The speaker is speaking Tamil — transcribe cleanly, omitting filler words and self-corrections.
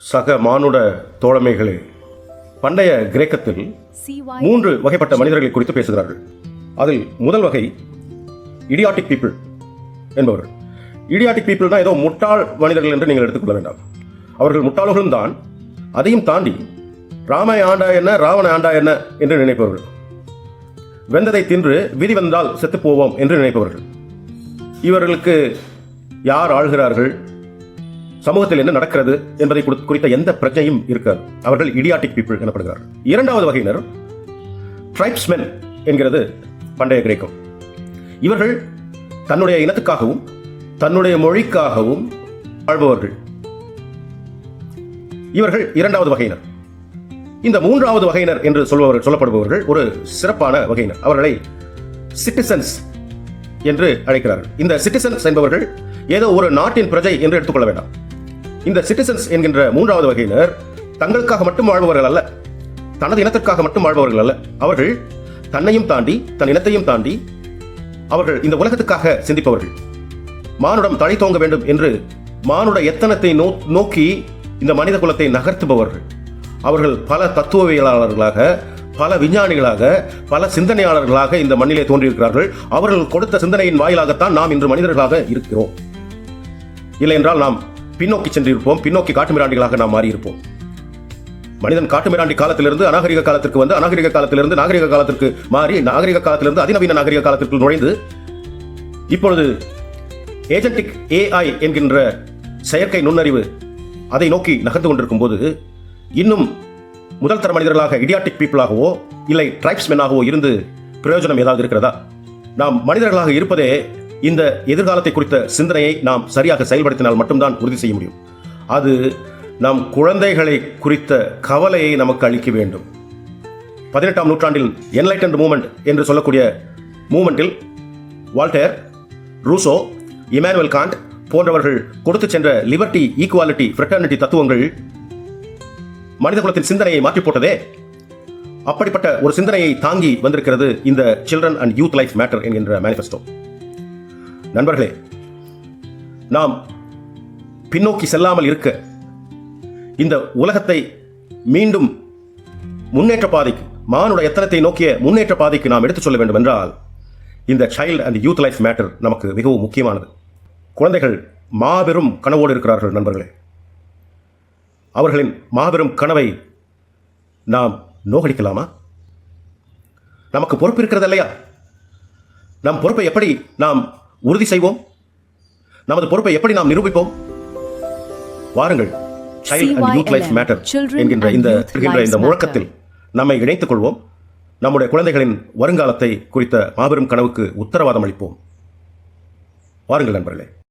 சக மானுட தோழமைகளே, பண்டைய கிரேக்கத்தில் 3 வகைப்பட்ட மனிதர்களை குறித்து பேசுகிறார்கள். அதில் முதல் வகை இடியாட்டிக் பீப்புள் என்பவர்கள். இடியாட்டிக் பீப்புள் தான் ஏதோ முட்டாள் மனிதர்கள் என்று நீங்கள் எடுத்துக்கொள்ள வேண்டாம். அவர்கள் முட்டாள்களும் தான். அதையும் தாண்டி ராம ஆண்டா என்ன, ராவண ஆண்டா என்ன என்று நினைப்பவர்கள். வெந்ததை தின்று விதி வந்தால் செத்து போவோம் என்று நினைப்பவர்கள். இவர்களுக்கு யார் ஆள்கிறார்கள், சமூகத்தில் என்ன நடக்கிறது என்பதை குறித்த எந்த பிரச்சனையும் இருக்காது. அவர்கள் இடியாட்டிக் பீப்புள் எனப்படுகிறார்கள். இரண்டாவது வகையினர் ட்ரைப்ஸ்மென் என்கிறது பண்டைய கிரேக்கம். இவர்கள் தன்னுடைய இனத்துக்காகவும் தன்னுடைய மொழிக்காகவும் வாழ்பவர்கள். இவர்கள் இரண்டாவது வகையினர். இந்த மூன்றாவது வகையினர் என்று சொல்லப்படுபவர்கள் ஒரு சிறப்பான வகையினர். அவர்களை சிட்டிசன்ஸ் என்று அழைக்கிறார்கள். இந்த சிட்டிசன்ஸ் என்பவர்கள் ஏதோ ஒரு நாட்டின் பிரஜை என்று எடுத்துக்கொள்ள வேண்டாம். இந்த சிட்டிசன்ஸ் என்கின்ற மூன்றாவது வகையினர் தங்களுக்காக மட்டும் வாழ்பவர்கள் அல்ல, தனது இனத்திற்காக மட்டும் வாழ்பவர்கள் அல்ல. அவர்கள் தன்னையும் தாண்டி, தன் இனத்தையும் தாண்டி அவர்கள் இந்த உலகத்துக்காக சிந்திப்பவர்கள். மானுடம் தழை தோங்க வேண்டும் என்று மானுட எத்தனத்தை நோக்கி இந்த மனித குலத்தை நகர்த்துபவர்கள். அவர்கள் பல தத்துவவியலாளர்களாக, பல விஞ்ஞானிகளாக, பல சிந்தனையாளர்களாக இந்த மண்ணிலே தோன்றியிருக்கிறார்கள். அவர்கள் கொடுத்த சிந்தனையின் வாயிலாகத்தான் நாம் இன்று மனிதர்களாக இருக்கிறோம். இல்லை என்றால் நாம் பின்னோக்கி சென்றிருப்போம், பின்னோக்கி காட்டுமிராண்டிகளாக நாம் மாறியிருப்போம். மனிதன் காட்டுமிராண்டி காலத்திலிருந்து அநாகரிக காலத்திற்கு வந்து, அநாகரிக காலத்திலிருந்து நாகரிக காலத்திற்கு மாறி, நாகரிக காலத்திலிருந்து அதிநவீன நாகரிக காலத்திற்கு நுழைந்து, இப்பொழுது ஏஜென்டிக் AI என்கின்ற செயற்கை நுண்ணறிவு அதை நோக்கி நகர்ந்து கொண்டிருக்கும் போது, இன்னும் முதல் தர மனிதர்களாக இடியாட்டிக் பீப்புளாகவோ இல்லை ட்ரைப்ஸ்மெனாகவோ இருந்து பிரயோஜனம் ஏதாவது இருக்கிறதா? நாம் மனிதர்களாக இருப்பதே இந்த எதிர்காலத்தை குறித்த சிந்தனையை நாம் சரியாக செயல்படுத்தினால் மட்டும்தான் உறுதி செய்ய முடியும். அது நம் குழந்தைகளை குறித்த கவலையை நமக்கு அளிக்க வேண்டும். 18ஆம் நூற்றாண்டில் என்லைட்டன்ட் மூவ்மெண்ட் என்று சொல்லக்கூடிய மூவ்மெண்டில் வால்டேர், ரூசோ, இமானுவேல் காண்ட் போன்றவர்கள் கொடுத்து சென்ற லிபர்ட்டி, ஈக்குவாலிட்டி, ஃப்ரெட்டர்னிட்டி தத்துவங்கள் மனித குலத்தின் சிந்தனையை மாற்றி போட்டதே. அப்படிப்பட்ட ஒரு சிந்தனையை தாங்கி வந்திருக்கிறது இந்த children and youth life matter என்கின்ற மேனிஃபெஸ்டோ. நண்பர்களே, நாம் பின்னோக்கி செல்லாமல் இருக்க, இந்த உலகத்தை மீண்டும் முன்னேற்ற பாதைக்கு, மானுட எத்தனத்தை நோக்கிய முன்னேற்ற பாதைக்கு நாம் எடுத்துச் சொல்ல வேண்டும் என்றால் இந்த child and youth life matter நமக்கு மிகவும் முக்கியமானது. குழந்தைகள் மாபெரும் கனவோடு இருக்கிறார்கள் நண்பர்களே. அவர்களின் மாபெரும் கனவை நாம் நோகடிக்கலாமா? நமக்கு பொறுப்பு இருக்கிறது இல்லையா? நம் பொறுப்பை எப்படி நாம் உறுதி செய்வோம்? நமது பொறுப்பை எப்படி நாம் நிரூபிப்போம்? வாருங்கள், child and youth life matter என்கின்ற இந்த முழக்கத்தில் நம்மை இணைத்துக் கொள்வோம். நம்முடைய குழந்தைகளின் வருங்காலத்தை குறித்த மாபெரும் கனவுக்கு உத்தரவாதம் அளிப்போம். வாருங்கள் நண்பர்களே.